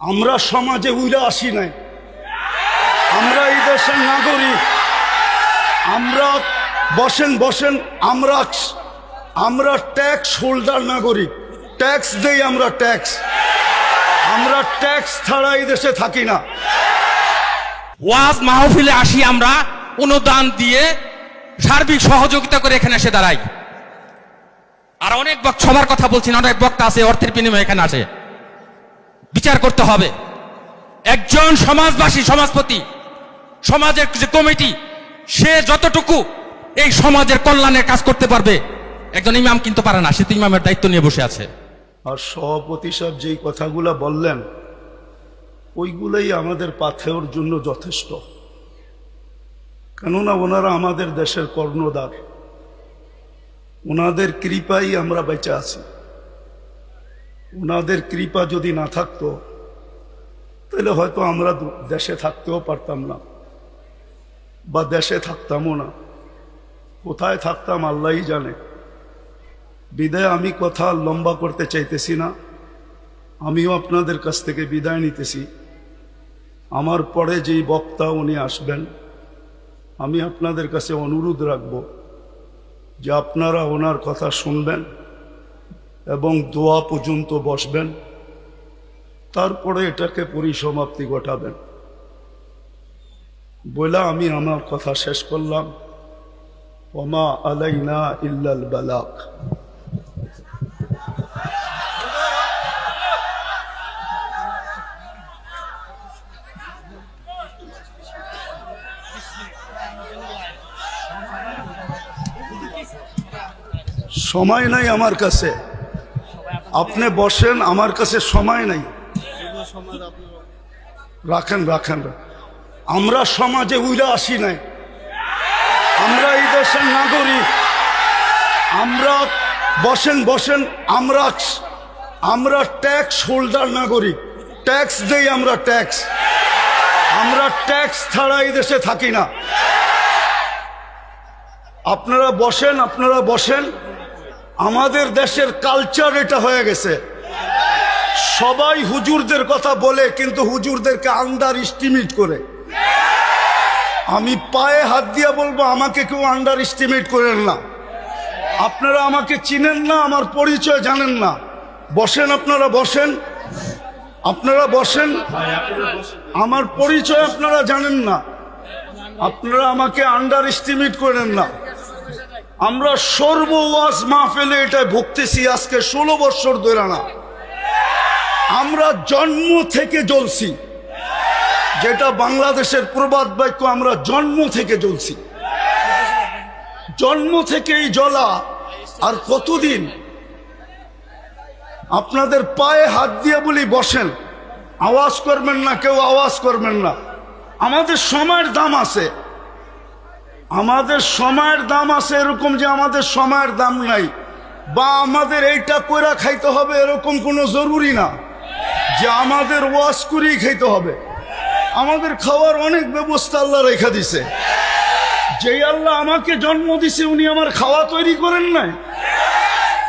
আমরা সমাজে উইরা আসি নাই, আমরা এই দেশের নাগরিক। আমরা বসেন বসেন আমরা ট্যাক্স হোল্ডার নাগরিক, ট্যাক্স দেই আমরা ট্যাক্স। আমরা ট্যাক্স ছাড়া এই দেশে থাকি না। ওয়াজ মাহফিলে আসি আমরা অনুদান দিয়ে সার্বিক সহযোগিতা করে এখানে এসে দাঁড়াই। আর অনেক সবার কথা বলছি না, অনেক বক্তা আছে অর্থের বিনিময়ে এখানে আসে। বিচার করতে হবে। একজন সমাজবাসী, সমাজপতি, সমাজের যে কমিটি, সে যতটুকু এই সমাজের কল্যাণের কাজ করতে পারবে একজন ইমাম কিন্তু পারে না। সে তো ইমামের দায়িত্ব নিয়ে বসে আছে। আর সভাপতি সাহেব যেই কথাগুলো বললেন ওইগুলোই আমাদের পাথেওর জন্য যথেষ্ট। কেননা ওনারা আমাদের দেশের কর্ণধার, ওনাদের কৃপাই আমরা বেঁচে আছি। ওনাদের কৃপা যদি না থাকতো তাহলে হয়তো আমরা দেশে থাকতেও পারতাম না, বা দেশে থাকতামও না। কোথায় থাকতাম আল্লাহই জানে। বিদায় আমি কথা লম্বা করতে চাইতেছি না। আমিও আপনাদের কাছ থেকে বিদায় নিতেছি। আমার পরে যেই বক্তা উনি আসবেন, আমি আপনাদের কাছে অনুরোধ রাখব যে আপনারা ওনার কথা শুনবেন এবং দোয়া পর্যন্ত বসবেন, তারপরে এটাকে পরিসমাপ্তি ঘটাবেন। বলে আমি আমার কথা শেষ করলাম। ওমা আলাইনা ইল্লাল বালাগ। সময় নাই আমার কাছে, আপনি বসেন, আমার কাছে সময় নাই। রাখেন রাখেন। আমরা সমাজে উইরা আসি নাই, আমরা এই দেশের নাগরিক। আমরা বসেন বসেন আমরা ট্যাক্স হোল্ডার নাগরিক, ট্যাক্স দেই আমরা ট্যাক্স। আমরা ট্যাক্স ছাড়া এই দেশে থাকি না। আপনারা বসেন। আমাদের দেশের কালচার এটা হয়ে গেছে। সবাই হুজুরদের কথা বলে কিন্তু হুজুরদেরকে আন্ডার এস্টিমেট করে। আমি পায়ে হাত দিয়ে বলবো, আমাকে কেউ আন্ডার এস্টিমেট করেন না। আপনারা আমাকে চিনেন না, আমার পরিচয় জানেন না। বসেন, আপনারা বসেন। আমার পরিচয় আপনারা জানেন না, আপনারা আমাকে আন্ডার এস্টিমেট করেন না। আমরা সর্ব ওয়াজ মাহফিলে এটাই ভুগতেছি আজকে 16 বছর ধরে না। আমরা জন্ম থেকে জ্বলছি, যেটা বাংলাদেশের প্রবাদ বাক্য, আমরা জন্ম থেকে জ্বলছি। জন্ম থেকেই জ্বলা। আর কতদিন? আপনাদের পায়ে হাত দিয়ে বলি বসেন, আওয়াজ করবেন না, কেউ আওয়াজ করবেন না। আমাদের সময়ের দাম আছে, আমাদের সময়ের দাম আছে। এরকম যে আমাদের সময়ের দাম নাই বা আমাদের এইটা কইরা খাইতে হবে এরকম কোনো জরুরি না যে আমাদের ওয়াজ করেই খাইতে হবে। আমাদের খাওয়ার অনেক ব্যবস্থা আল্লাহ রেখে দিছে। যেই আল্লাহ আমাকে জন্ম দিছে উনি আমার খাওয়া তৈরি করেন নাই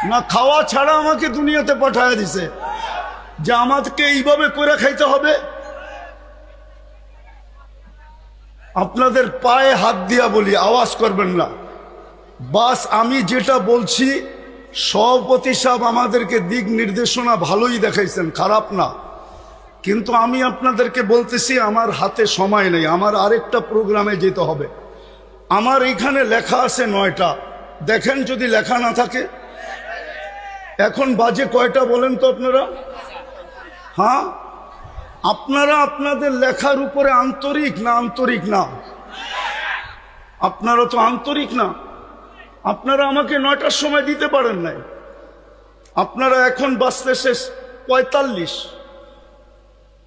না, খাওয়া ছাড়া আমাকে দুনিয়াতে পাঠায় দিছে যে আমাকে এইভাবে করে খাইতে হবে। আপনাদের পায়ে হাত দিয়া বলি, আওয়াজ করবেন না। বাস আমি যেটা বলছি, সভাপতি সাহেব আমাদেরকে দিক নির্দেশনা ভালোই দেখাইছেন, খারাপ না। কিন্তু আমি আপনাদেরকে বলতেছি আমার হাতে সময় নেই, আমার আরেকটা প্রোগ্রামে যেতে হবে। আমার এইখানে লেখা আছে 9টা। দেখেন যদি লেখা না থাকে। এখন বাজে কয়টা বলেন তো আপনারা? হ্যাঁ, আপনারা আপনাদের লেখার উপরে আন্তরিক না? আন্তরিক না? আপনারা তো আন্তরিক না। আপনারা আমাকে 9টার সময় দিতে পারেন নাই। আপনারা এখন বাঁচতে শেষ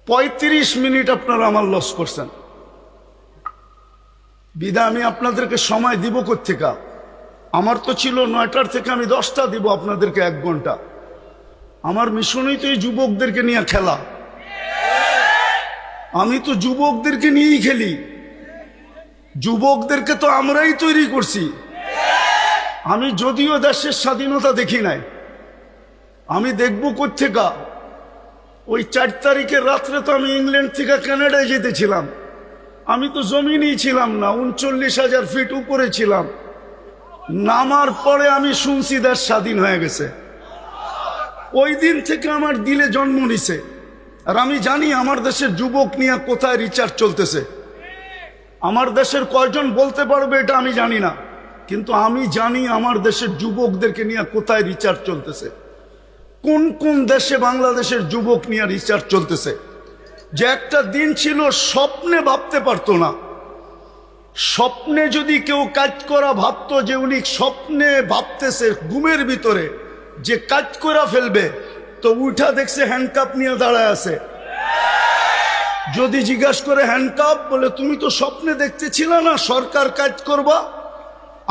35 মিনিট আপনারা আমার লস করছেন। বিদা আমি আপনাদেরকে সময় দিব কোত্থেকে? আমার তো ছিল 9টার থেকে আমি 10টা দিব আপনাদেরকে 1 ঘন্টা। আমার মিশনই তো এই যুবকদেরকে নিয়ে খেলা। আমি তো যুবকদেরকে নিয়েই খেলি। যুবকদেরকে তো আমরাই তৈরি করছি। আমি যদিও দেশের স্বাধীনতা দেখি নাই, আমি দেখব কোত্থেকে? ওই 4 তারিখের রাত্রে তো আমি ইংল্যান্ড থেকে কানাডায় যেতেছিলাম। আমি তো জমিনেই ছিলাম না, 39,000 ফিট উপরে ছিলাম। নামার পরে আমি শুনছি দেশ স্বাধীন হয়ে গেছে। ওই দিন থেকে আমার দিলে জন্ম নিছে। আর আমি জানি আমার দেশের যুবক নিয়ে কোথায় রিচার্জ চলতেছে। আমার দেশের কয়জন বলতে পারবে এটা আমি জানি না, কিন্তু আমি জানি আমার দেশের যুবকদেরকে নিয়ে কোথায় রিচার্জ চলতেছে, কোন কোন দেশে বাংলাদেশের যুবক নিয়ে রিচার্জ চলতেছে। যে একটা দিন ছিল স্বপ্নে ভাবতে পারতো না। স্বপ্নে যদি কেউ কাজ করা ভাবতো যে উনি স্বপ্নে ভাবতেছে ঘুমের ভিতরে যে কাজ করা ফেলবে, তো উঠা দেখছে হ্যান্ডকাপ নিয়ে দাঁড়ায় আছে। যদি জিজ্ঞাসা করে হ্যান্ডকাপ, বলে তুমি তো স্বপ্নে দেখতেছিল না সরকার কাজ করবা,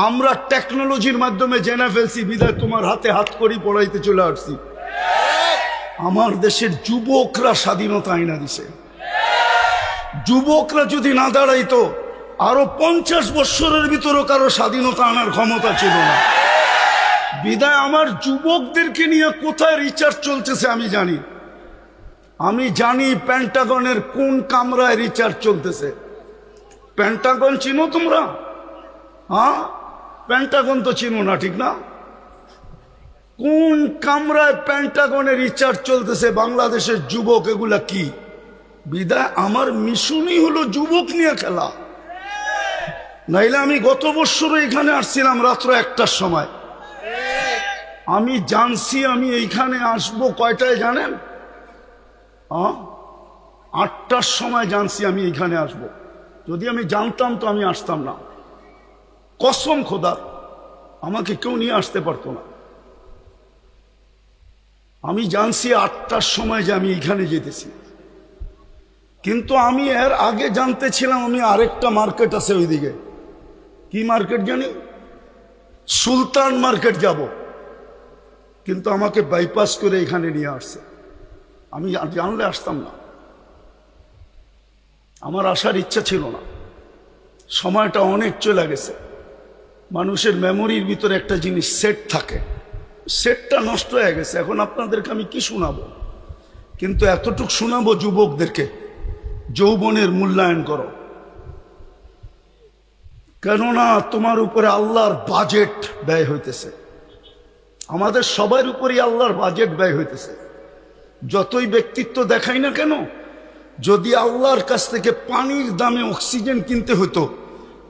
আমরা টেকনোলজির মাধ্যমে জেনে ফেলছি, বিদায় তোমার হাতে হাত করি পড়াইতে চলে আসছি। আমার দেশের যুবকরা স্বাধীনতা আইনা দিছে। যুবকরা যদি না দাঁড়াইতো আরো 50 বছরের ভিতরও কারো স্বাধীনতা আনার ক্ষমতা ছিল না। বিদায় আমার যুবকদেরকে নিয়ে কোথায় রিচার্জ চলতেছে আমি জানি। আমি জানি পেন্টাগনের কোন কামরায় রিচার্জ চলতেছে। পেন্টাগন চিনো তোমরা? হ্যাঁ, পেন্টাগন তো চিনো না, ঠিক না? কোন কামরায় পেন্টাগনের রিচার্জ চলতেছে বাংলাদেশের যুবক, এগুলা কি? বিদায় আমার মিশনই হলো যুবক নিয়ে খেলা। নাইলে আমি গত বছর এখানে আসছিলাম রাত্র 1টার সময়। আমি জানছি আমি এইখানে আসবো কয়টায় জানেন? 8টার সময় জানছি আমি এইখানে আসবো। যদি আমি জানতাম তো আমি আসতাম না। কসম খোদা, আমাকে কেউ নিয়ে আসতে পারতো না। আমি জানছি 8টার সময় যে আমি এইখানে যেতেছি, কিন্তু আমি এর আগে জানতে ছিলাম আমি আরেকটা মার্কেট আছে ওইদিকে। কি মার্কেট জানি? সুলতান মার্কেট যাব, কিন্তু আমাকে বাইপাস করে এখানে নিয়ে আসছে। আমি জানলে আসতাম না, আমার আসার ইচ্ছা ছিল না। সময়টা অনেক চলে গেছে। মানুষের মেমোরির ভিতরে একটা জিনিস সেট থাকে, সেটটা নষ্ট হয়ে গেছে। এখন আপনাদেরকে আমি কি শোনাবো, কিন্তু এতটুকু শোনাবো যুবকদেরকে, যৌবনের মূল্যায়ন করো। কেননা তোমার উপরে আল্লাহর বাজেট ব্যয় হইতেছে। আমাদের সবার উপরই আল্লাহর বাজেট ব্যয় হইতেছে। যতই ব্যক্তিত্ব দেখাই না কেন, যদি আল্লাহর কাছ থেকে পানির দামে অক্সিজেন কিনতে হতো,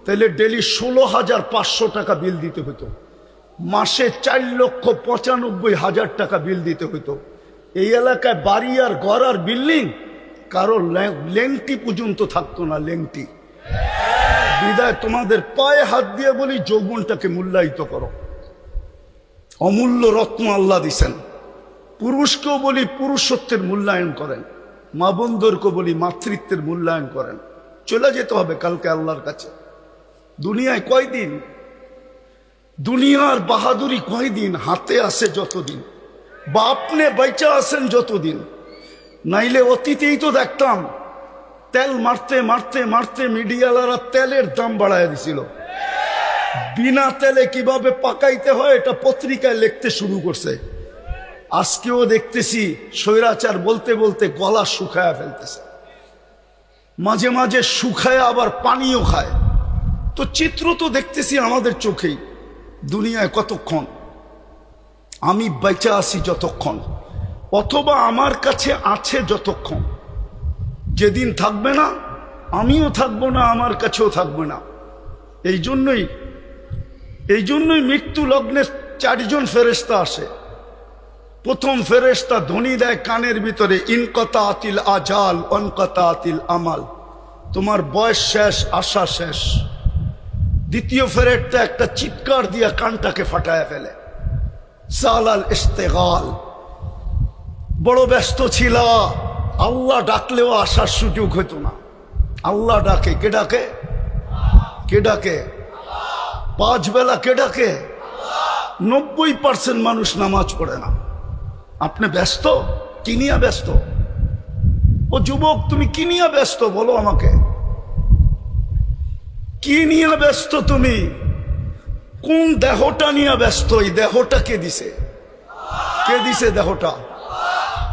তাহলে ডেলি 16,500 টাকা বিল দিতে হতো, মাসে 4,95,000 টাকা বিল দিতে হতো। এই এলাকায় বাড়ি আর ঘর আর বিল্ডিং কারো লেংটি পর্যন্ত থাকতো না, লেংটি। বিদায় তোমাদের পায়ে হাত দিয়ে বলি, যৌবনটাকে মূল্যায়িত করো। অমূল্য রত্ন আল্লাহ দিছেন। পুরুষকেও বলি পুরুষত্বের মূল্যায়ন করেন, মা বোনদেরকে বলি মাতৃত্বের মূল্যায়ন করেন। চলে যেতে হবে কালকে আল্লাহর কাছে। দুনিয়ায় কয়দিন? দুনিয়ার বাহাদুরি কয়দিন? হাতে আছে যতদিন, বা আপনি বেঁচে আছেন যতদিন। নাইলে অতীতেই তো দেখতাম তেল মারতে মারতে মারতে মিডিয়ালারা তেলের দাম বাড়ায় দিছিল। বিনা তেলে কিভাবে পাকাইতে হয় এটা পত্রিকায় লিখতে শুরু করছে। আজকেও দেখতেছি স্বৈরাচার বলতে বলতে গলা শুকায়া ফেলতেছে, মাঝে মাঝে শুকায় আবার পানিও খায়। তো চিত্র তো দেখতেছি আমাদের চোখেই। দুনিয়ায় কতক্ষণ? আমি বেঁচে আছি যতক্ষণ, অথবা আমার কাছে আছে যতক্ষণ। যেদিন থাকবে না, আমিও থাকবো না, আমার কাছেও থাকবে না। এই জন্যই মৃত্যু লগ্নে 4জন ফেরেশতা আসে। প্রথম ফেরেশতা ধ্বনি দেয় কানের ভিতরে, ইনকতা আতিল আজাল অনকতা আতিল আমাল, তোমার বয়স শেষ, আশা শেষ। দ্বিতীয় ফেরেশতা একটা চিৎকার দিয়া কানটাকে ফাটায় ফেলে, সালাল ইস্তেগাল, বড় ব্যস্ত ছিল, আল্লাহ ডাকলেও আসার সুযোগ হতো না। আল্লাহ ডাকে, কে ডাকে? কে ডাকে? 5 বেলা কে ডাকে? 90% মানুষ নামাজ পড়ে না। আপনি ব্যস্ত? কি নিয়ে ব্যস্ত? ও যুবক, তুমি কি নিয়ে ব্যস্ত বলো আমাকে? কি নিয়ে ব্যস্ত তুমি? কোন দেহটা নিয়ে ব্যস্ত? এই দেহটা কে দিছে? কে দিছে দেহটা?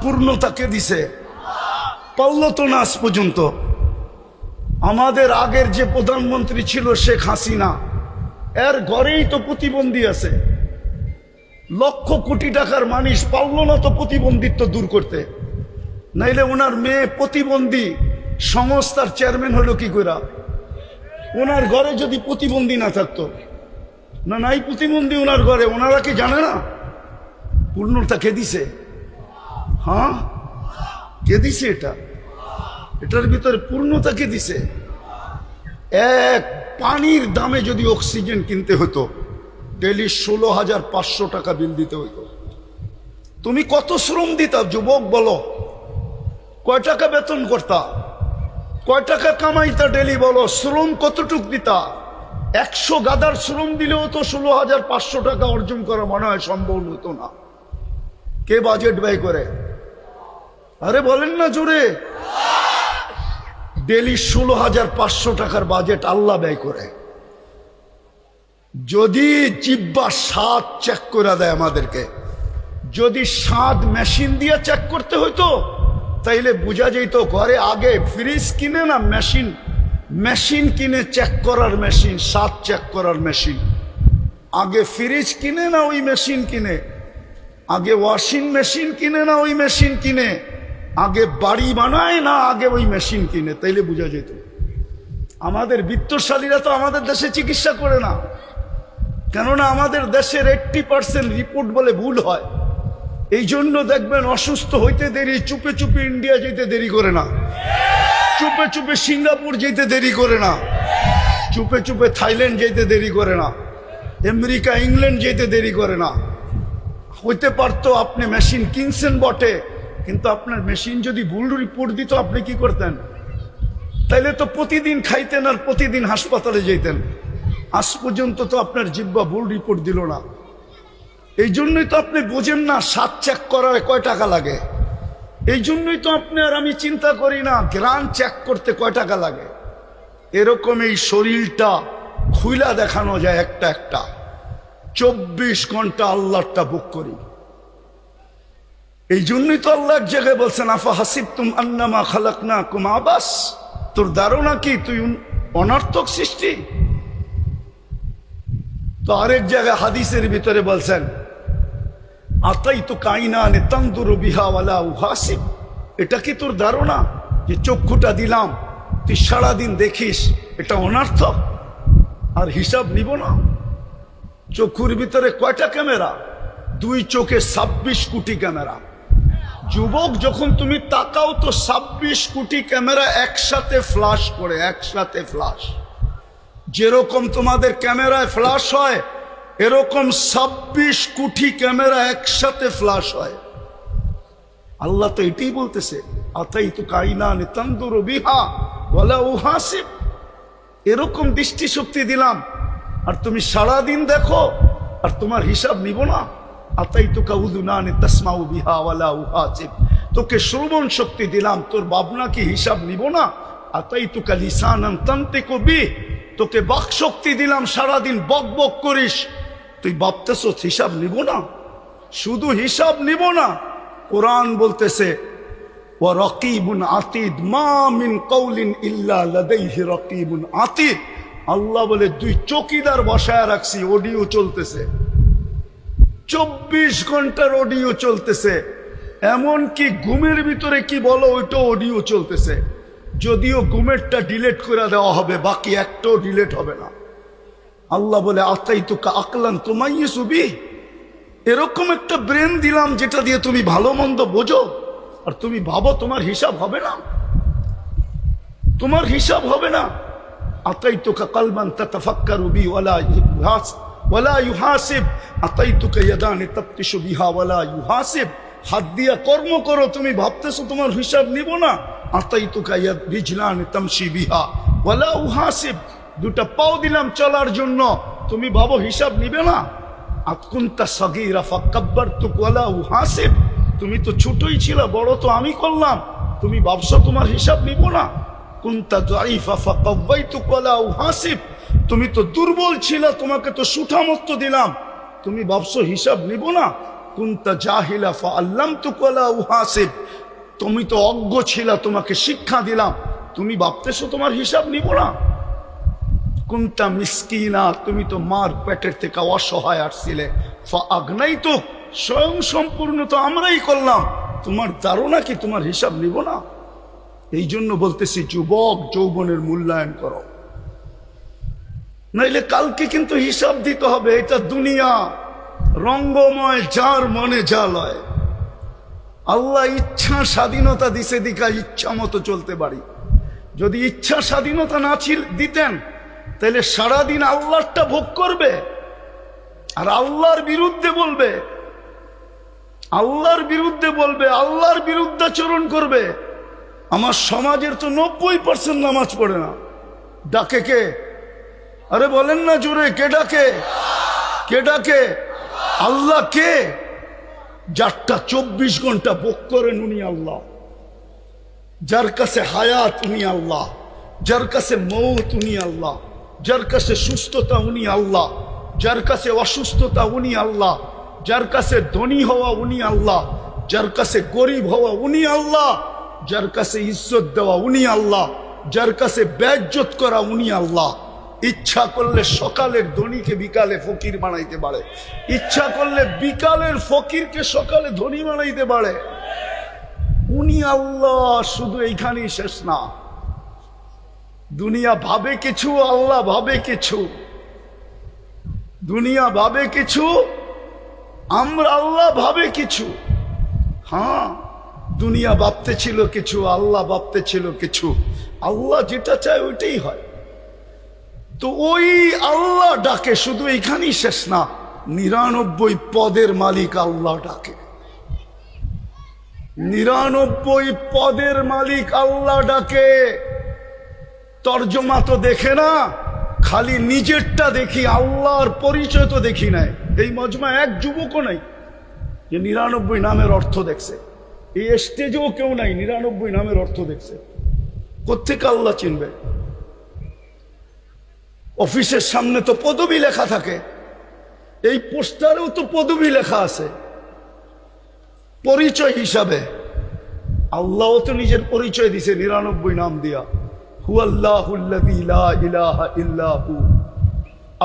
পূর্ণতা কে দিছে? পারল তো না আজ পর্যন্ত। আমাদের আগের যে প্রধানমন্ত্রী ছিল শেখ হাসিনা, এর ঘরেই তো প্রতিবন্ধী আছে, লক্ষ কোটি টাকার মানুষ, পারল না তো প্রতিবন্ধিত্ব দূর করতে। নাইলে ওনার মেয়ে প্রতিবন্ধী সংস্থার চেয়ারম্যান হলো কি করে? ওনার ঘরে যদি প্রতিবন্ধী না থাকতো, না নাই প্রতিবন্ধী ওনার ঘরে, ওনারা কি জানে না? পূর্ণতা কে দিছে? হ্যাঁ, কে দিছে? এটার ভিতরে পূর্ণতা কে দিছে? এক পানির দামে যদি অক্সিজেন কিনতে হতো, ডেলি 16,500 টাকা বিল দিতে হতো। তুমি কত শ্রম দিতা যুবক বলো? কয় টাকা বেতন করতা? কয় টাকা কামাইতা ডেলি বলো? শ্রম কতটুক দিতা? 100 গাদার শ্রম দিলেও তো 16,500 টাকা অর্জন করা মনে হয় সম্ভব হতো না। কে বাজেট ব্যয় করে? আরে বলেন না জোরে। ডেলি 16,500 টাকার বাজেট আল্লাহ ব্যয় করে। যদি জিব্বা স্বাদ চেক করে দেয় আমাদেরকে, যদি স্বাদ মেশিন দিয়ে চেক করতে হইতো, তাইলে বোঝা যেত ঘরে আগে ফ্রিজ কিনে না মেশিন কিনে চেক করার মেশিন, স্বাদ চেক করার মেশিন। আগে ফ্রিজ কিনে না ওই মেশিন কিনে, আগে ওয়াশিং মেশিন কিনে না ওই মেশিন কিনে, আগে বাড়ি বানায় না আগে ওই মেশিন কিনে, তাইলে বোঝা যেত। আমাদের বিত্তশালীরা তো আমাদের দেশে চিকিৎসা করে না, কেননা আমাদের দেশের 80% রিপোর্ট বলে ভুল হয়। এই জন্য দেখবেন অসুস্থ হইতে দেরি, চুপে চুপে ইন্ডিয়া যেতে দেরি করে না, চুপে চুপে সিঙ্গাপুর যেতে দেরি করে না, চুপে চুপে থাইল্যান্ড যেতে দেরি করে না, আমেরিকা ইংল্যান্ড যেতে দেরি করে না। হইতে পারতো আপনি মেশিন কিনছেন বটে, কিন্তু আপনার মেশিন যদি ভুল রিপোর্ট দিত, আপনি কি করতেন? তাইলে তো প্রতিদিন খাইতেন আর প্রতিদিন হাসপাতালে যেতেন। আজ পর্যন্ত তো আপনার জিব্বা ভুল রিপোর্ট দিল না। এই জন্যই তো আপনি বোঝেন না স্বাদ চেক করার কয় টাকা লাগে। এই জন্যই তো আপনি আর আমি চিন্তা করি না গ্রান চেক করতে কয় টাকা লাগে। এরকম এই শরীরটা খুইলা দেখানো যায় একটা একটা। 24 ঘন্টা আল্লাহটা বুক করি। এই জন্যই তো আল্লাহ এক জায়গায় বলছেন, আফা হাসিবতুম আন্নামা খালাকনাকুম আবাস, তোর ধারণা কি তুই অনর্থক সৃষ্টি? তো আরেক জায়গায় হাদিসের ভিতরে বলছেন, আতাইতু কাইনানে তানদুরু বিহা ওয়ালা উহাসিব, এটা কি তোর ধারণা যে চক্ষুটা দিলাম তুই সারাদিন দেখিস, এটা অনর্থক আর হিসাব নিব না? চক্ষুর ভিতরে কয়টা ক্যামেরা? 2 চোখে 26 কোটি ক্যামেরা। যুবক যখন তুমি তাকাও তো 26 কোটি ক্যামেরা একসাথে ফ্লাশ করে, একসাথে ফ্লাশ। যেরকম তোমাদের ক্যামেরায় ফ্লাশ হয়, এরকম 26 কোটি ক্যামেরা একসাথে ফ্লাশ হয়। আল্লাহ তো এটাই বলতেছে, আতাইতু কাইনানে তানদুরু বিহা ওয়ালা উহাসিব, এরকম দৃষ্টিশক্তি দিলাম আর তুমি সারাদিন দেখো আর তোমার হিসাব নিব না? আতাইতুকা উযুনানে তাসমাউ বিহা ওয়ালা উহাসিব, তোকে শ্রবণ শক্তি দিলাম, তোর ভাবনা কি হিসাব নিব না? আতাইতুকা লিসানান তানতিকু বিহি, তোকে বাক শক্তি দিলাম, সারাদিন বক বক করিস, তুই ভাবতেছ হিসাব নিব না? শুধু হিসাব নিব না, কোরআন বলতেছে ওয়া রাকিবুন আতীদ, মা মিন কওলিন ইল্লা লাদাইহি রাকিবুন আতীদ। আল্লাহ বলে 2 চৌকিদার বসায় রাখছি, অডিও চলতেছে, 24 ঘন্টার অডিও চলতেছে। এমন কি ঘুমের ভিতরে কি বলো ওইটা অডিও চলতেছে। যদিও ঘুমেরটা ডিলেট করে দেওয়া হবে, বাকি একটাও ডিলেট হবে না। আল্লাহ বলে আতাইতুকা আকলান তুমাইয়িসু বিহি, এরকম একটা ব্রেন দিলাম যেটা দিয়ে তুমি ভালো মন্দ বোঝো, আর তুমি ভাবো তোমার হিসাব হবে না, তোমার হিসাব হবে না। আতাইতুকা কলবান তাতাফাক্কারু বিহি ওয়ালা ইউহাসিব, আতাইতুকা ইয়াদানি তাবতিশু বিহা ওয়ালা ইউহাসিব, হাত দিয়া কর্ম করো, তুমি ভাবতেছো তোমার হিসাব নিব না। আতাইতুকা রিজলানি তামশি বিহা ওয়ালা উহাসিব, 2টা পাও দিলাম চলার জন্য, তুমি ভাবো হিসাব নিবে না। আকুনতা সাগীরা ফাকাব্বারতুক ওয়ালা উহাসিব, তুমি তো ছোটই ছিল, বড় তো আমি করলাম, তুমি ভাবছো তোমার হিসাব নিব না। কুনতা যায়িফা ফাকাওয়াইতুক ওয়ালা উহাসিব, তুমি তো দুর্বল ছিল, তোমাকে তো সুঠামত্ব দিলাম, তুমি ভাবছো হিসাব নিব না। কুনতা জাহিলা ফাআল্লামতুক ওয়ালা উহাসিব, তুমি তো অজ্ঞ ছিলা, তোমাকে শিক্ষা দিলাম, তুমি ভাবতেছো তোমার হিসাব নিব না? কুনতা মিসকিনা, তুমি তো মার পেটের থেকে অসহায় আসছিলে, ফাআগনাইতু, স্বয়ং সম্পূর্ণ তো আমরাই করলাম, তোমার ধারণা কি তোমার হিসাব নিব না? এই জন্য বলতেছি যুবক, যৌবনের মূল্যায়ন করো, নাইলে কালকে কিন্তু হিসাব দিতে হবে। এটা দুনিয়া রঙ্গময়, যার মনে যা লয়। আল্লাহ ইচ্ছা স্বাধীনতা দিছে দিকা ইচ্ছা মতো চলতে পারি। যদি ইচ্ছা স্বাধীনতা না দিতেন তাহলে সারাদিন আল্লাহরটা ভোগ করবে আর আল্লাহর বিরুদ্ধে বলবে, আল্লাহর বিরুদ্ধে বলবে, আল্লাহর বিরুদ্ধাচরণ করবে। আমার সমাজের তো 90% নামাজ পড়ে না। ডাকে কে? আরে বলেন না জোরে, কে ডাকে? কে ডাকে? আল্লাহ। কে? যারটা 24 ঘন্টা ভোগ করেন উনি আল্লাহ। যার কাছে হায়াত উনি আল্লাহ, যার কাছে মৌত উনি আল্লাহ, যার কাছে সুস্থতা উনি আল্লাহ, যার কাছে অসুস্থতা উনি আল্লাহ, যার কাছে ধনী হওয়া উনি আল্লাহ, যার কাছে গরিব হওয়া উনি আল্লাহ, যার কাছে ইজ্জত দেওয়া উনি আল্লাহ, যার কাছে বেইজ্জত করা উনি আল্লাহ। ইচ্ছা করলে সকালের ধনীকে বিকালে ফকির বানাইতে পারে, ইচ্ছা করলে বিকালের ফকিরকে সকালে ধনী বানাইতে পারে। উনি আল্লাহ। শুধু এইখানেই শেষ না, দুনিয়া ভাবে কিছু, আল্লাহ ভাবে কিছু। দুনিয়া ভাবে কিছু, আমরা আল্লাহ ভাবে কিছু। হ্যাঁ, দুনিয়া ভাবতে ছিল কিছু, আল্লাহ ভাবতে ছিল কিছু। আল্লাহ যেটা চায় ওইটাই হয়। তো ওই আল্লাহ ডাকে, শুধু এইখানেই শেষ না, 99 পদের মালিক আল্লাহ ডাকে। 99 পদের মালিক আল্লাহ ডাকে। তর্জমা তো দেখে না, খালি নিজেরটা দেখি, আল্লাহর পরিচয় তো দেখি নাই। এই মজমা এক যুবকও নাই যে 99 নামের অর্থ দেখছে। এই স্টেজেও কেউ নাই 99 নামের অর্থ দেখছে। কোত্থেকে আল্লাহ চিনবে? অফিসের সামনে তো পদবি লেখা থাকে, এই পোস্টারেও তো পদবি লেখা আছে পরিচয় হিসাবে। আল্লাহ তো নিজের পরিচয় দিছে 99 নাম দিয়া, হুয়াল্লাহুল্লাযী লা ইলাহা ইল্লা হু।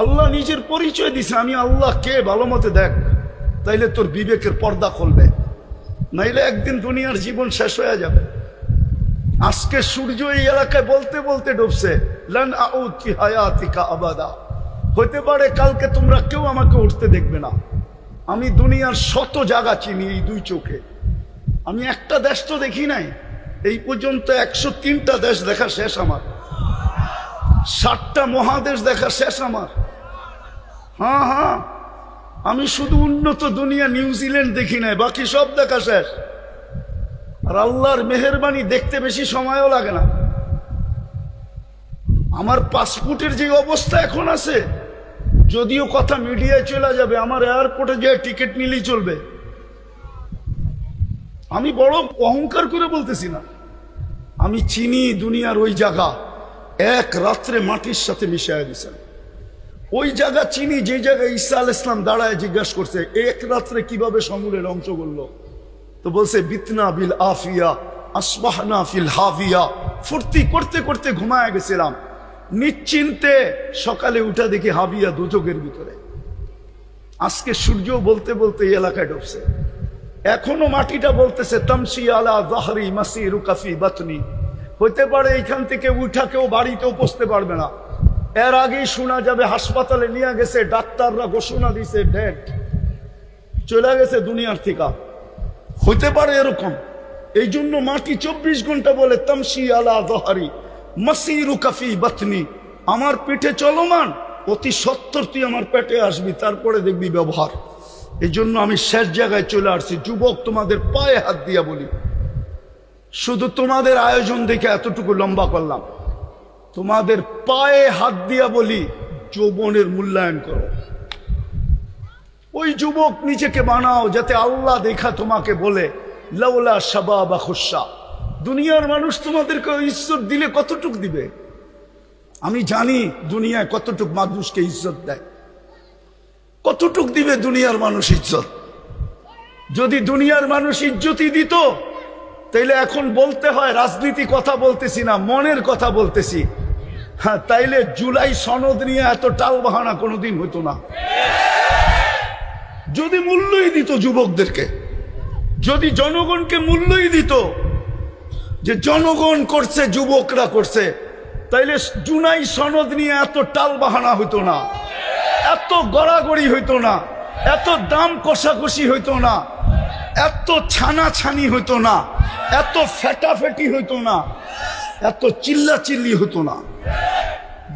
আল্লাহ নিজের পরিচয় দিছে, আমি আল্লাহ কে ভালো মতে দেখ, তাইলে তোর বিবেকের পর্দা খুলবে, নাইলে একদিন দুনিয়ার জীবন শেষ হয়ে যাবে। আজকে সূর্য এই এলাকায় বলতে বলতে ডুবছে, লান আউদ ফি হায়াতিকা আবাদা। হতে পারে কালকে তোমরা কেউ আমাকে উঠতে দেখবে না। আমি দুনিয়ার শত জায়গা চিনি এই 2 চোখে। আমি একটা দেশ তো দেখি নাই এই পর্যন্ত। 103টা দেশ দেখা শেষ আমার, 7টা মহাদেশ দেখা শেষ আমার। হ্যাঁ হ্যাঁ, আমি শুধু উন্নত দুনিয়া নিউজিল্যান্ড দেখি নাই, বাকি সব দেখা শেষ। আর আল্লাহর মেহেরবানি, দেখতে বেশি সময়ও লাগে না। আমার পাসপোর্টের যে অবস্থা এখন আছে, যদিও কথা মিডিয়ায় চলে যাবে, আমার এয়ারপোর্টে যে টিকিট নিলেই চলবে। আমি বড় অহংকার করে বলতেছি না, আমি চিনি দুনিয়ার ওই জায়গা। এক রাত্রে মাটির সাথে মিশাইয়া দিছেন। ওই জায়গা চিনি যে জায়গায় ঈসা আলাইহিস সালাম দাঁড়ায় জিজ্ঞাসা করছে এক রাত্রে কিভাবে সমূলে ধ্বংস করলো। তো বলছে বিতনা বিল আফিয়া আসবাহনা ফিল হাফিয়া। ফুর্তি করতে করতে ঘুমায় গেছিলাম, নিশ্চিন্তে সকালে উঠা দেখি হাবিয়া দুজকের ভিতরে। আজকে সূর্য বলতে বলতে এই এলাকায় ঢুকছে। এখনো মাটিটা বলতেছে তামসি আলা যাহরি মাসিরুকা ফি বাতনি। হইতে পারে এইখান থেকে উঠা কেউ বাড়িতেও পৌঁছতে পারবে না। এর আগেই শোনা যাবে হাসপাতালে নিয়ে গেছে, ডাক্তাররা ঘোষণা দিছে ডেড, চলে গেছে দুনিয়ার থেকে। হইতে পারে এরকম। এই জন্য মাটি 24 ঘন্টা বলে তামসি আলা যাহরি মাসিরুকা ফি বাতনি। আমার পিঠে চলমান, অতি সত্বর তুই আমার পেটে আসবি, তারপরে দেখবি ব্যবহার। এই জন্য আমি শেষ জায়গায় চলে আসছি। যুবক, তোমাদের পায়ে হাত দিয়া বলি, শুধু তোমাদের আয়োজন দেখে এতটুকু লম্বা করলাম। তোমাদের পায়ে হাত দিয়া বলি, যৌবনের মূল্যায়ন করো। ওই যুবক নিজেকে বানাও যাতে আল্লাহ দেখা তোমাকে বলে লাউলা শাবাবা খুশা। দুনিয়ার মানুষ তোমাদেরকে ইজ্জত দিলে কতটুক দিবে? আমি জানি দুনিয়ায় কতটুক মানুষকে ইজ্জত দেয়, কতটুক দিবে দুনিয়ার মানুষ ইজ্জত। যদি দুনিয়ার মানুষ ইজ্জতই দিত তাইলে এখন বলতে হয় রাজনীতি কথা বলতেছি না, মনের কথা বলতেছি। হ্যাঁ, তাইলে জুলাই সনদ নিয়ে এত টাল বাহানা কোনোদিন হতো না। যদি মূল্যই দিত যুবকদেরকে, যদি জনগণকে মূল্যই দিত যে জনগণ করছে, যুবকরা করছে, তাইলে জুলাই সনদ নিয়ে এত টাল বাহানা হইতো না, এত গড়াগড়ি হইতো না, এত দাম কষাকষি হইতো না, এত ছানাছানি হইতো না, এত ফেটাফেটি হইতো না, এত চিল্লাচিল্লি হতো না।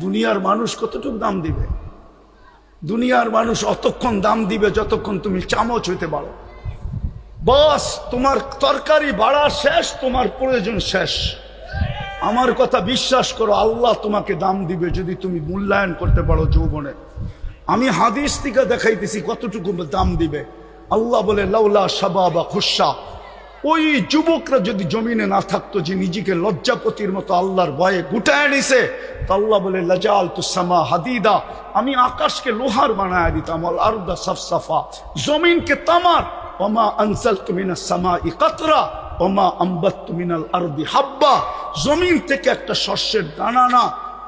দুনিয়ার মানুষ কতটুকু দাম দিবে? দুনিয়ার মানুষ অতক্ষণ দাম দিবে যতক্ষণ তুমি চামচ হইতে পারো। বস, তোমার তরকারি বাড়া শেষ, তোমার প্রয়োজন শেষ। আমার কথা বিশ্বাস করো, আল্লাহ তোমাকে দাম দিবে যদি তুমি মূল্যায়ন করতে পারো যৌবনে। আমি হাদিস থেকে দেখাইতেছি কতটুকু দাম দিবে। আল্লাহ বলে লাউলা শাবাবা খুশা, ওই যুবকরা যদি জমিনে না থাকতো যে নিজেকে লজ্জাপতির মতো আল্লাহর ভয়ে গুটায় নিছে, তো আল্লাহ বলে লাজাল তুসামা হাদিদা, আমি আকাশকে লোহার বানায় দিতাম, আল আরদা সাফসাফা, জমিনকে তামার, ওমা আনজালতু মিনাস সামাই কাতরা ওমা আম্বাততু মিনাল আরদি হাব্বা, জমিন থেকে একটা শস্যের দানা না,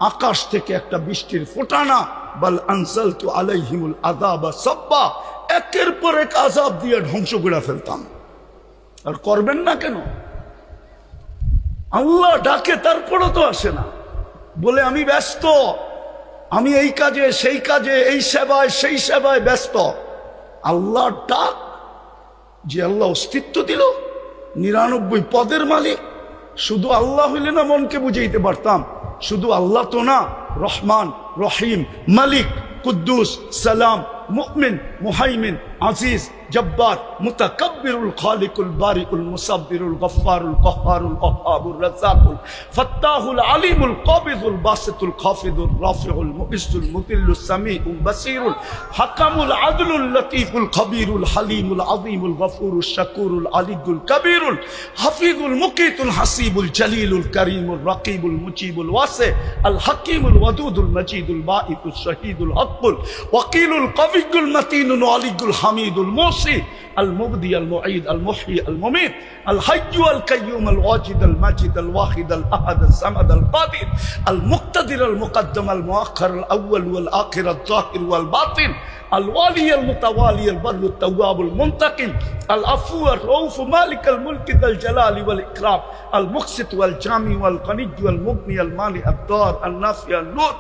আকাশ থেকে একটা বৃষ্টির ফোঁটা না, বাল আনজালতু আলাইহিমুল আযাবা সাব্বা, একের পর এক আযাব দিয়ে ধ্বংস করে ফেলতাম। আর করবেন না কেন? আল্লাহ ডাকে, তারপরও তো আসে না, বলে আমি ব্যস্ত, আমি এই কাজে সেই কাজে, এই সেবায় সেই সেবায় ব্যস্ত। আল্লাহ ডাক, যে আল্লাহ অস্তিত্ব দিল, 99 পদের মালিক, শুধু আল্লাহ হইলে না মনকে বুঝাইতে পারতাম। শুধু আল্লাহ তো না, রহমান, রহিম, মালিক, কুদ্দুস, সালাম, মুমিন, মুহাইমিন, আজিজ, জব্বার, মুতাকাব্বিরুল খালিকুল বারিউল মুসাব্বিরুল গফফারুল কহ্হারুল ওয়াহ্হাবুর রাজ্জাকুল ফাত্তাহুল আলিমুল কাবিদুল বাসিতুল খাফিদুর রাফিউল মুইজ্জুল মুতিল্লুস সামিউল বাসিরুল হাকামুল আদলুল লতীফুল খবীরুল হালিমুল আযীমুল গফুরুশ শাকুরুল আলিয়ুল কবীরুল হাফিজুল মুকিতুল হাসিবুল জলিলুল করিমুল রাকিবুল মুজিবুল ওয়াসি আল হাকিমুল ওয়াদুদুল মজিদুল বাঈতুশ শহীদুল হকুল ওয়াকিলুল কবিয়ুল মাতিনুল আলিয়ুল হামিদুল মুসি আল মুবদি আল মুঈদ আল মুহয়ি আল মুমীত আল হাইয়্যু আল কাইয়্যুম আল ওয়াজিদ আল মাজিদ আল ওয়াহিদ আল আহাদ আল সামাদ আল কাদির আল মুক্তাদির আল মুকদ্দম আল মুআখ্খার আল আউয়াল ওয়াল আখির আল যাহির ওয়াল বাতিন আল ওয়ালি আল মুতাওয়ালি আল বাররু আত তাওয়াব আল মুনতাকিম আল আফু আর রউফ মালিক আল মুলক যাল জালালি ওয়াল ইকরাম আল মুকসিত ওয়াল জামি ওয়াল গনি ওয়াল মুগনি আল মানি আদ দার আল নাফি আল নূর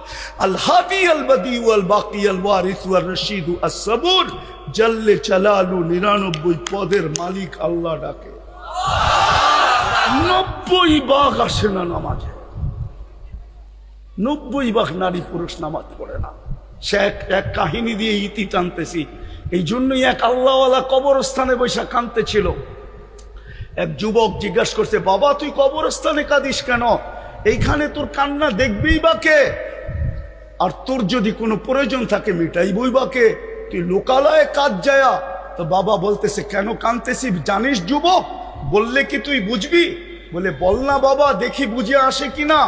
আল হাদি আল বদি ওয়াল বাকি আল ওয়ারিস ওয়াল রশিদ আস সাবুর জাল্লে জালালু 99 পদের মালিক আল্লাহ ডাকে। 90 ভাগ আসে না নামাজে, 90 ভাগ নারী পুরুষ নামাজ পড়ে না। সে এক কাহিনী দিয়ে ইতি টানতেছি, এই জন্যই এক আল্লাহওয়ালা কবরস্থানে বৈশা কাঁদতেছিল। এক যুবক জিজ্ঞাসা করছে, বাবা তুই কবরস্থানে কাঁদিস কেন? এইখানে তোর কান্না দেখবেই বা কে? আর তোর যদি কোনো প্রয়োজন থাকে মিটাইবই বা কে? তুই লোকালয়ে কাজ যায়া। তো বাবা বলতেছে, কেন কাঁদতেছি জানিস যুবক? বললে কি তুই বুঝবি? বলে বল না বাবা, দেখি বুঝে আসে কিনা।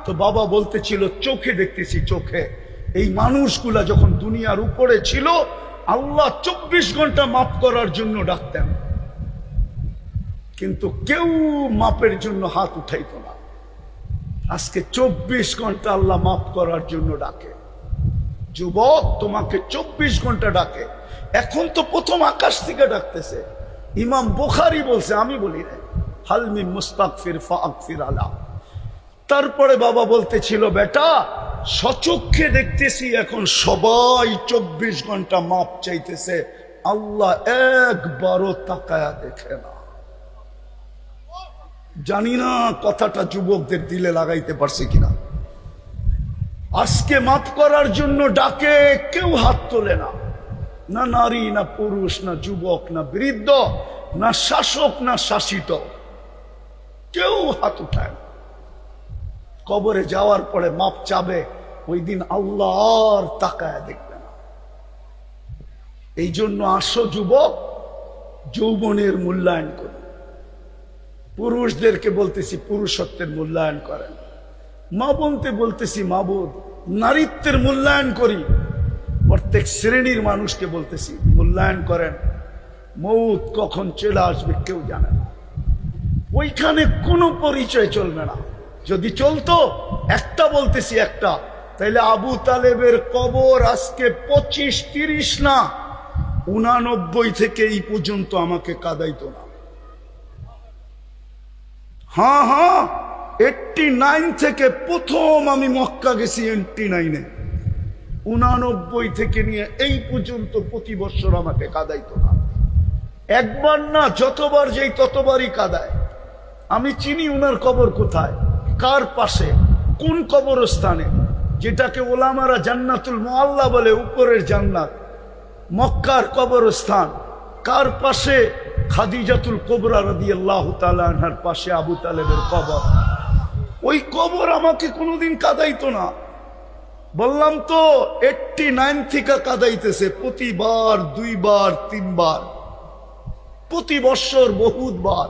তো বাবা বলতেছিল, চোখে দেখতেছি, চোখে। এই মানুষগুলা যখন দুনিয়ার উপরে ছিল, আল্লাহ 24 ঘন্টা মাফ করার জন্য ডাকতেন, কিন্তু কেউ মাপের জন্য হাত উঠাইত না। আজকে 24 ঘন্টা আল্লাহ মাফ করার জন্য ডাকে। যুবক, তোমাকে 24 ঘন্টা ডাকে। এখন তো প্রথম আকাশ থেকে ডাকতেছে। ইমাম বুখারী বলছে, আমি বলি না, হালমি মুস্তাগফির ফাগফির আলা। তারপরে বাবা বলতেছিল, বেটা সচক্ষে দেখতেছি এখন সবাই 24 ঘন্টা মাপ চাইতেছে, আল্লাহ একবারও তাকায়া দেখে না। জানি না কথাটা যুবকদের দিলে লাগাইতে পারছে কিনা। আজকে মাফ করার জন্য ডাকে, কেউ হাত তোলে না, না নারী, না পুরুষ, না যুবক, না বৃদ্ধ, না শাসক, না শাসিত, কেউ হাত উঠায় না। কবরে যাওয়ার পরে মাপ চাবে, ওই দিন আল্লাহ আর তাকায় দেখবে না। এই জন্য আসো যুবক, যৌবনের মূল্যায়ন করুন। পুরুষদেরকে বলতেছি পুরুষত্বের মূল্যায়ন করেন। মা বোনতে বলতেছি মা বোন, নারীত্বের মূল্যায়ন করি। প্রত্যেক শ্রেণীর মানুষকে বলতেছি মূল্যায়ন করেন। মৌত কখন চলে আসবে কেউ জানে না। ওইখানে কোনো পরিচয় চলবে না। যদি চলতো, একটা বলতেছি একটা, তাইলে আবু তালেবের কবর আজকে 25-30 না, 89 থেকে এই পর্যন্ত আমাকে কাঁদাইতো না। হ্যাঁ হ্যাঁ, 89 থেকে প্রথম আমি মক্কা গেছি 89-এ, 89 থেকে নিয়ে এই পর্যন্ত প্রতি বছর আমাকে কাঁদাইতো না। একবার না, যতবার যেই ততবারই কাঁদায়। আমি চিনি উনার কবর কোথায়, কার পাশে, কোন কবরস্থানে, যেটাকে ওলামারা জান্নাতুল মুআল্লা বলে, উপরের জান্নাত, মক্কার কবরস্থান। কার পাশে? খাদিজাতুল কুবরা রাদিয়াল্লাহু তাআলা আনহার পাশে আবু তালেবের কবর। ওই কবর আমাকে কোনোদিন কাঁদাইতো না। বললাম তো, 89 থেকে কাঁদাইতেছে, প্রতিবার 2 বার 3 বার, প্রতি বৎসর বহুতবার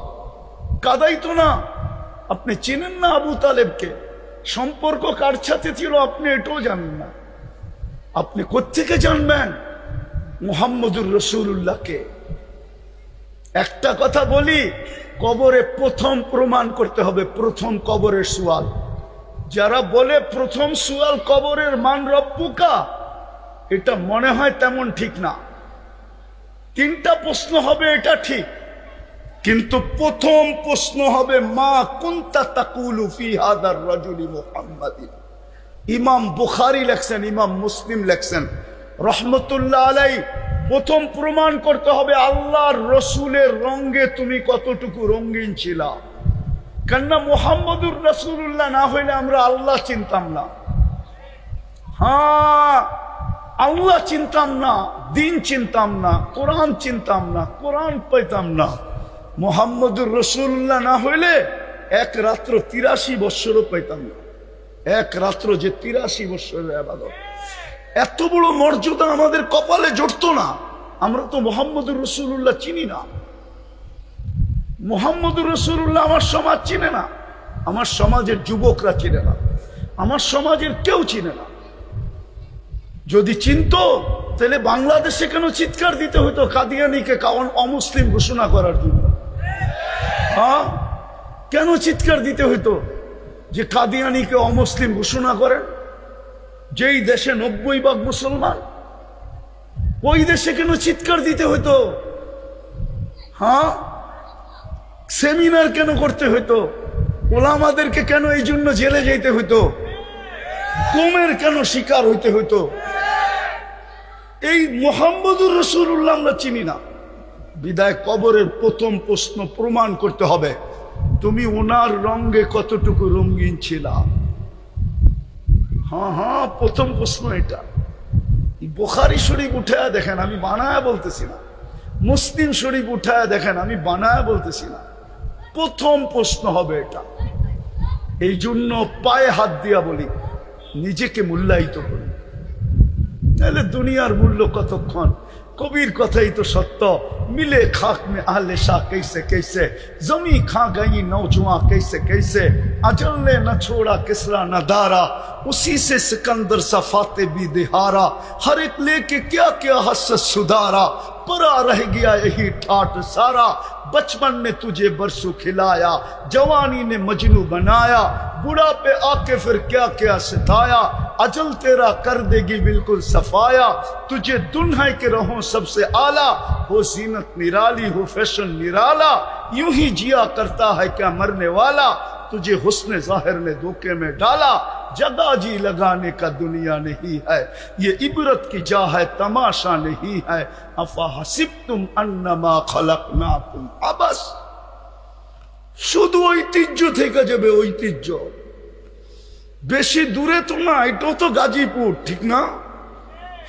কাঁদাইতো না। আপনি চেনেন না আবু তালেবকে? সম্পর্ক কার সাথে ছিল আপনি এটাও জানেন না। আপনি কোত্থেকে জানবেন মুহাম্মদুর রাসূলুল্লাহকে? একটা কথা বলি, কবরে প্রথম প্রমাণ করতে হবে, প্রথম কবরের সুয়াল। যারা বলে প্রথম সুয়াল কবরের মান রব্বুকা, এটা মনে হয় তেমন ঠিক না। 3টা প্রশ্ন হবে, এটা ঠিক, কিন্তু প্রথম প্রশ্ন হবে মা কুনতা তাকুলু ফি হাদার রাজুলি মুহাম্মাদিন। ইমাম বুখারী লেখছেন, ইমাম মুসলিম লেখছেন রহমতুল্লাহ আলাইহি, প্রথম প্রমাণ করতে হবে আল্লাহর রসুলের রঙে তুমি কতটুকু রঙিন ছিলা। কেননা মুহাম্মদুর রাসূলুল্লাহ না হইলে আমরা আল্লাহ চিনতাম না। হ্যাঁ, আল্লাহ চিনতাম না, দিন চিনতাম না, কোরআন চিনতাম না, কোরআন পাইতাম না। মুহাম্মদুর রাসূলুল্লাহ না হইলে এক রাত্র 83 বৎসরও পাইতাম না। এক রাত্র যে 83 বৎসরের ইবাদত, এত বড় মর্যাদা আমাদের কপালে জড়তো না। আমরা তো মুহাম্মদুর রাসূলুল্লাহ চিনি না। মুহাম্মদুর রাসূলুল্লাহ আমার সমাজ চিনে না, আমার সমাজের যুবকরা চিনে না, আমার সমাজের কেউ চিনে না। যদি চিনতো তাহলে বাংলাদেশে কেন চিৎকার দিতে হতো কাদিয়ানীকে অমুসলিম ঘোষণা করার জন্য? হ্যাঁ, কেন চিৎকার দিতে হতো যে কাদিয়ানীকে অমুসলিম ঘোষণা করেন? যেই দেশে 90% মুসলমান, ওই দেশে কেন চিৎকার দিতে হতো? হ্যাঁ, সেমিনার কেন করতে হতো? ওলামাদেরকে কেন এই জন্য জেলে যেতে হতো? গুমের কেন শিকার হইতে হতো? এই মুহাম্মদুর রাসূলুল্লাহ আমরা চিনি না। বিদায় কবরের প্রথম প্রশ্ন প্রমাণ করতে হবে তুমি ওনার রঙে কতটুকু রঙিন ছিলা। হ্যাঁ হ্যাঁ, প্রথম প্রশ্ন এটা। বুখারী শরীফ উঠায়া দেখেন, আমি বানায়া বলতেছি না। মুসলিম শরীফ উঠায়া দেখেন, আমি বানায়া বলতেছি না। প্রথম প্রশ্ন হবে এটা। এই জন্য পায়ে হাত দিয়া বলি, নিজেকে মূল্যায়িত করি, তাহলে দুনিয়ার মূল্য কতক্ষণ। কবির কথাই তো সত্য, মিলে খাক মে আহলে শাহ कैसे कैसे, जमी खा गई नौजवान कैसे कैसे, अजल ने न छोड़ा किसरा न दारा, उसी से सिकंदर सफाते भी दिहारा, हर एक लेके क्या क्या हसत सुधारा, परा रह गया यही ठाट सारा, बचपन ने तुझे बरसों खिलाया, जवानी ने मजनू बनाया, बुढ़ापे आके फिर क्या क्या सिताया, अजल तेरा कर देगी बिल्कुल सफाया, तुझे दुल्हन के रहो सबसे आला, हो जीनत निराली हो फैशन निराला, यूं ही जिया करता है क्या मरने वाला, तुझे हुस्न जाहिर ने धोखे में डाला, जगह जी लगाने का दुनिया नहीं है, ये इबरत की जा है तमाशा नहीं है, अफा हसिबतुम अन्नमा खलकनाकुम अबस। শুধু ঐতিহ্য থেকে যাবে, ঐতিহ্য বেশি দূরে তো না। এটাও তো গাজীপুর, ঠিক না?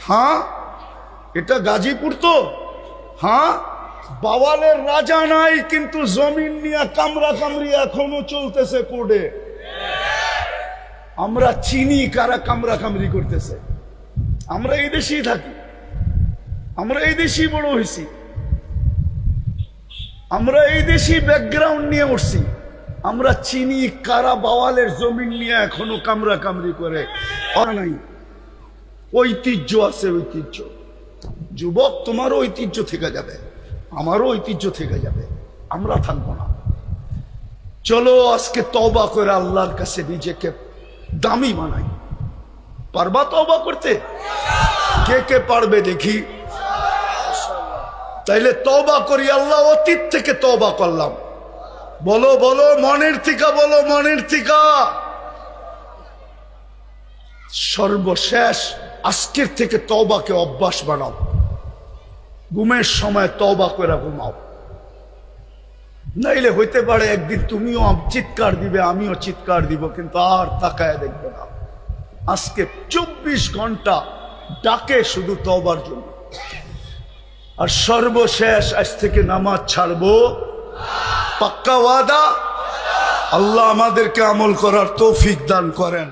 হ্যাঁ, এটা গাজীপুর তো। হ্যাঁ, বাওয়ালের রাজা নাই, কিন্তু জমিন নিয়ে কামরা কামরি এখনো চলতেছে কোর্টে। আমরা চিনি কারা কামরা কামরি করতেছে। আমরা এই দেশেই থাকি, আমরা এই দেশেই বড় হয়েছি, আমরা এই দেশেই ব্যাকগ্রাউন্ড নিয়ে উঠছি। আমরা চিনি কারা বাওয়ালের জমিন নিয়ে এখনো কামরা কামরি করে। নাই, ঐতিহ্য আছে, ঐতিহ্য। যুবক, তোমারও ঐতিহ্য থেকে যাবে, আমারও ঐতিহ্য থেকে যাবে, আমরা থাকবো না। চলো আজকে তওবা করে আল্লাহর কাছে নিজেকে দামি বানাই। পারবা তওবা করতে? কে কে পারবে দেখি? তাইলে তওবা করি। আল্লাহ, অতীত থেকে তওবা করলাম। বলো বলো, মনের থেকে বলো, মনের থেকে। সর্বশেষ আজকের থেকে তওবাকে অভ্যাস বানাও। ঘুমের সময় তওবা করে ঘুমাও, নাইলে হইতে পারে একদিন তুমিও চিৎকার দিবে, আমিও চিৎকার দিব, কিন্তু আর তাকায় দেখবে না। আজকে 24 ঘন্টা ডাকে শুধু তওবার জন্য। আর সর্বশেষ আজ থেকে নামাজ ছাড়বো, পাক্কা ওয়াদা। আল্লাহ আমাদেরকে আমল করার তৌফিক দান করেন।